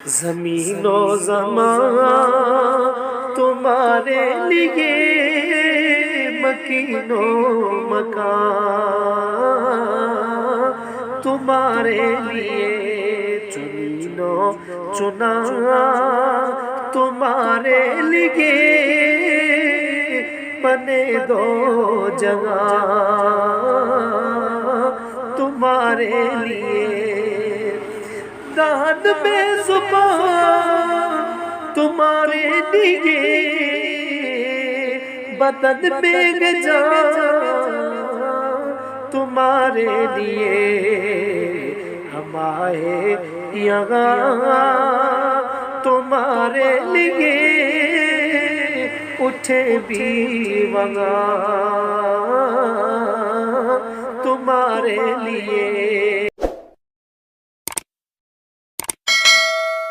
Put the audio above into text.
زمین و زمان تمہارے لیے، مکین و مکان تمہارے لیے، چنین و چنا تمہارے لیے، بنے دو جگہ تمہارے لیے، دہن میں زبان تمہارے لیے، بدن میں جان تمہارے لیے، ہم آئے یہاں تمہارے لیے، اٹھے بھی وہاں تمہارے لیے۔